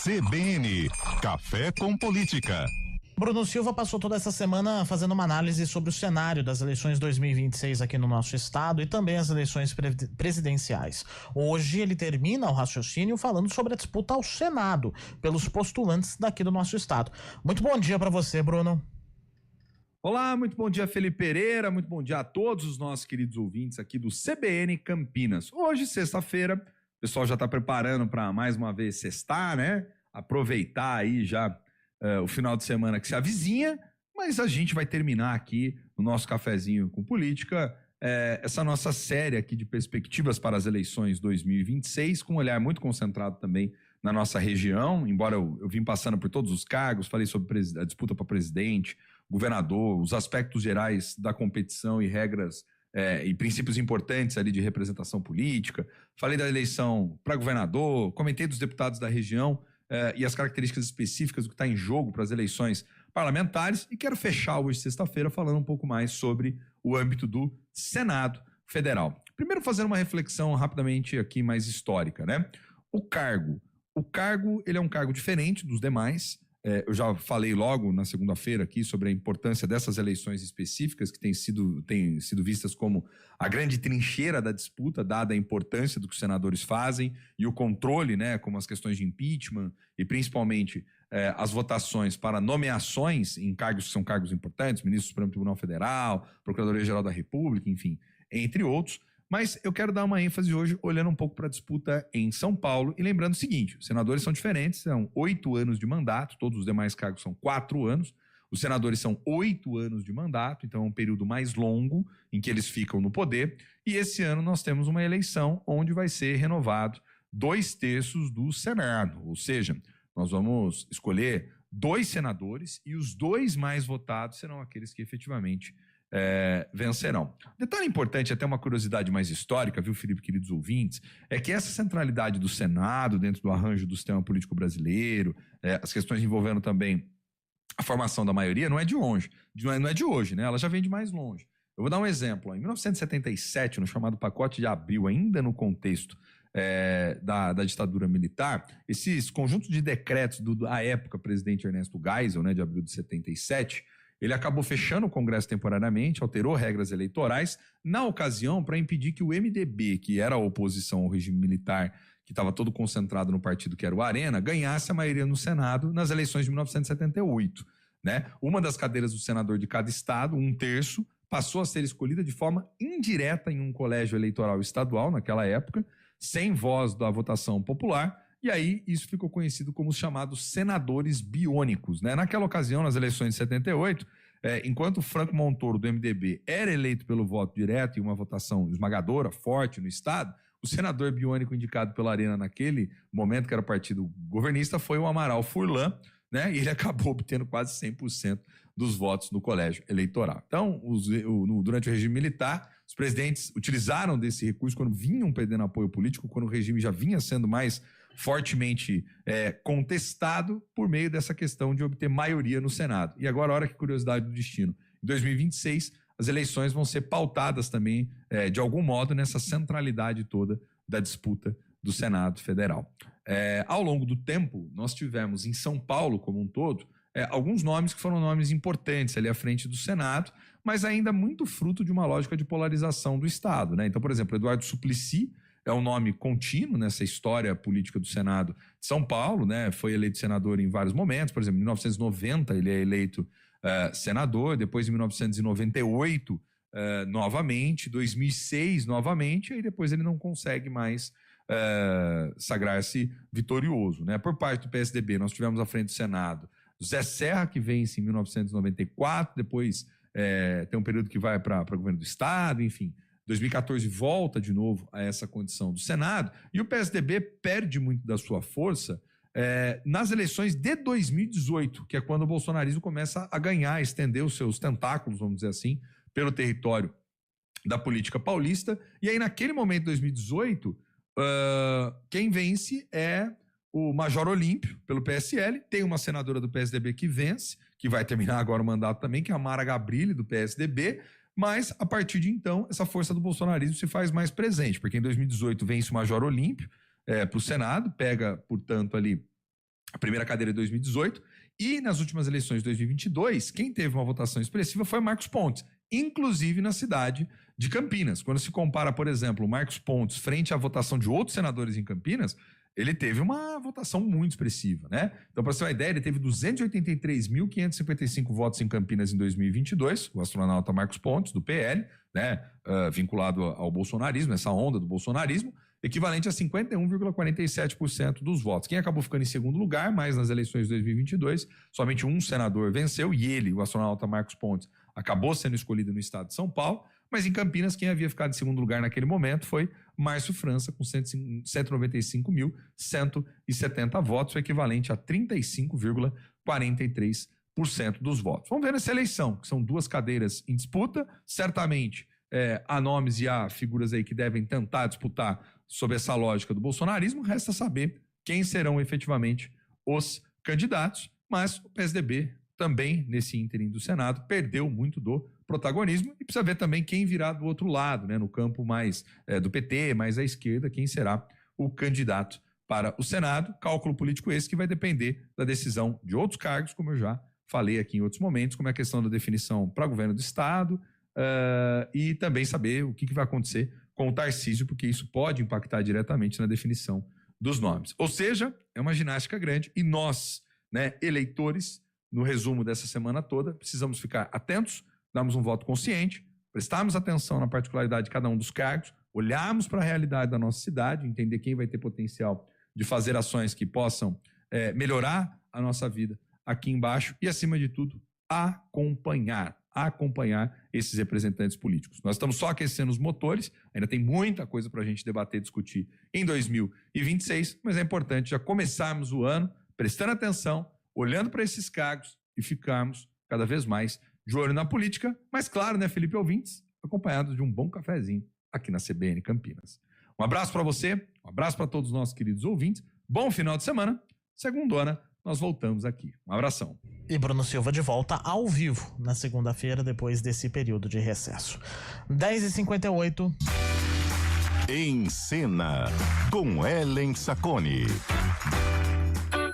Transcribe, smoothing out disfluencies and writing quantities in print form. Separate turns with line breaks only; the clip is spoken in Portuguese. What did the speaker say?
CBN, Café com Política.
Bruno Silva passou toda essa semana fazendo uma análise sobre o cenário das eleições 2026 aqui no nosso estado e também as eleições presidenciais. Hoje ele termina o raciocínio falando sobre a disputa ao Senado pelos postulantes daqui do nosso estado. Muito bom dia para você, Bruno.
Olá, muito bom dia, Felipe Pereira, muito bom dia a todos os nossos queridos ouvintes aqui do CBN Campinas. Hoje, sexta-feira, o pessoal já está preparando para mais uma vez sextar, né? Aproveitar aí já o final de semana que se avizinha, mas a gente vai terminar aqui no nosso cafezinho com política, essa nossa série aqui de perspectivas para as eleições 2026, com um olhar muito concentrado também na nossa região, embora eu vim passando por todos os cargos, falei sobre a disputa para presidente, governador, os aspectos gerais da competição e regras e princípios importantes ali de representação política, falei da eleição para governador, comentei dos deputados da região, e as características específicas do que está em jogo para as eleições parlamentares, e quero fechar hoje, sexta-feira, falando um pouco mais sobre o âmbito do Senado Federal. Primeiro, fazendo uma reflexão rapidamente aqui mais histórica, né? O cargo, ele é um cargo diferente dos demais. Eu já falei logo na segunda-feira aqui sobre a importância dessas eleições específicas que têm sido vistas como a grande trincheira da disputa, dada a importância do que os senadores fazem e o controle, né, como as questões de impeachment e principalmente as votações para nomeações em cargos que são cargos importantes, ministro do Supremo Tribunal Federal, Procuradoria-Geral da República, enfim, entre outros. Mas eu quero dar uma ênfase hoje olhando um pouco para a disputa em São Paulo e lembrando o seguinte: os senadores são diferentes, são 8 anos de mandato, todos os demais cargos são 4 anos, os senadores são 8 anos de mandato, então é um período mais longo em que eles ficam no poder, e esse ano nós temos uma eleição onde vai ser renovado 2/3 do Senado, ou seja, nós vamos escolher 2 senadores e os 2 mais votados serão aqueles que efetivamente vencerão. Detalhe importante, até uma curiosidade mais histórica, viu, Felipe, queridos ouvintes, é que essa centralidade do Senado dentro do arranjo do sistema político brasileiro, as questões envolvendo também a formação da maioria, não é de hoje, né? Ela já vem de mais longe. Eu vou dar um exemplo. Em 1977, no chamado Pacote de Abril, ainda no contexto da ditadura militar, esses conjuntos de decretos da época presidente Ernesto Geisel, né, de abril de 77, ele acabou fechando o Congresso temporariamente, alterou regras eleitorais, na ocasião, para impedir que o MDB, que era a oposição ao regime militar, que estava todo concentrado no partido que era o Arena, ganhasse a maioria no Senado nas eleições de 1978. Né? Uma das cadeiras do senador de cada estado, 1/3, passou a ser escolhida de forma indireta em um colégio eleitoral estadual, naquela época, sem voz da votação popular. E aí isso ficou conhecido como os chamados senadores biônicos, né? Naquela ocasião, nas eleições de 78, enquanto Franco Montoro, do MDB, era eleito pelo voto direto em uma votação esmagadora, forte no estado, o senador biônico indicado pela Arena naquele momento, que era o partido governista, foi o Amaral Furlan, né? E ele acabou obtendo quase 100% dos votos no colégio eleitoral. Então, durante o regime militar, os presidentes utilizaram desse recurso quando vinham perdendo apoio político, quando o regime já vinha sendo mais fortemente contestado por meio dessa questão de obter maioria no Senado. E agora, olha que curiosidade do destino. Em 2026, as eleições vão ser pautadas também, de algum modo, nessa centralidade toda da disputa do Senado Federal. Ao longo do tempo, nós tivemos em São Paulo como um todo, alguns nomes que foram nomes importantes ali à frente do Senado, mas ainda muito fruto de uma lógica de polarização do Estado, né? Então, por exemplo, Eduardo Suplicy é um nome contínuo nessa história política do Senado de São Paulo, né? Foi eleito senador em vários momentos, por exemplo, em 1990 ele é eleito senador, depois em 1998 novamente, 2006 novamente, e depois ele não consegue mais sagrar-se vitorioso, né? Por parte do PSDB, nós tivemos à frente do Senado Zé Serra, que vence em 1994, depois tem um período que vai para o governo do Estado, enfim. 2014 volta de novo a essa condição do Senado, e o PSDB perde muito da sua força nas eleições de 2018, que é quando o bolsonarismo começa a ganhar, a estender os seus tentáculos, vamos dizer assim, pelo território da política paulista. E aí, naquele momento, 2018, quem vence é o Major Olímpio, pelo PSL, tem uma senadora do PSDB que vence, que vai terminar agora o mandato também, que é a Mara Gabrilli, do PSDB, mas a partir de então, essa força do bolsonarismo se faz mais presente, porque em 2018 vence o Major Olímpio para o Senado, pega, portanto, ali a primeira cadeira de 2018, e nas últimas eleições de 2022, quem teve uma votação expressiva foi Marcos Pontes, inclusive na cidade de Campinas. Quando se compara, por exemplo, o Marcos Pontes frente à votação de outros senadores em Campinas, ele teve uma votação muito expressiva, né? Então, para você ter uma ideia, ele teve 283.555 votos em Campinas em 2022, o astronauta Marcos Pontes, do PL, né? Vinculado ao bolsonarismo, essa onda do bolsonarismo, equivalente a 51,47% dos votos. Quem acabou ficando em segundo lugar, mais nas eleições de 2022, somente um senador venceu, e ele, o astronauta Marcos Pontes, acabou sendo escolhido no estado de São Paulo, mas em Campinas quem havia ficado em segundo lugar naquele momento foi Márcio França, com 195.170 votos, o equivalente a 35,43% dos votos. Vamos ver nessa eleição, que são 2 cadeiras em disputa, certamente há nomes e há figuras aí que devem tentar disputar sob essa lógica do bolsonarismo, resta saber quem serão efetivamente os candidatos, mas o PSDB também, nesse ínterim do Senado, perdeu muito do protagonismo e precisa ver também quem virá do outro lado, né, no campo mais do PT, mais à esquerda, quem será o candidato para o Senado. Cálculo político esse que vai depender da decisão de outros cargos, como eu já falei aqui em outros momentos, como é a questão da definição para governo do Estado, e também saber o que vai acontecer com o Tarcísio, porque isso pode impactar diretamente na definição dos nomes. Ou seja, é uma ginástica grande e nós, né, eleitores, no resumo dessa semana toda, precisamos ficar atentos, darmos um voto consciente, prestarmos atenção na particularidade de cada um dos cargos, olharmos para a realidade da nossa cidade, entender quem vai ter potencial de fazer ações que possam melhorar a nossa vida aqui embaixo e, acima de tudo, acompanhar esses representantes políticos. Nós estamos só aquecendo os motores, ainda tem muita coisa para a gente debater e discutir em 2026, mas é importante já começarmos o ano prestando atenção, olhando para esses cargos e ficarmos cada vez mais de olho na política, mas claro, né, Felipe ouvintes, acompanhados de um bom cafezinho aqui na CBN Campinas. Um abraço para você, um abraço para todos os nossos queridos ouvintes, bom final de semana, segundona, nós voltamos aqui. Um abração.
E Bruno Silva de volta ao vivo na segunda-feira, depois desse período de recesso. 10h58.
Em Cena, com Ellen Saconi.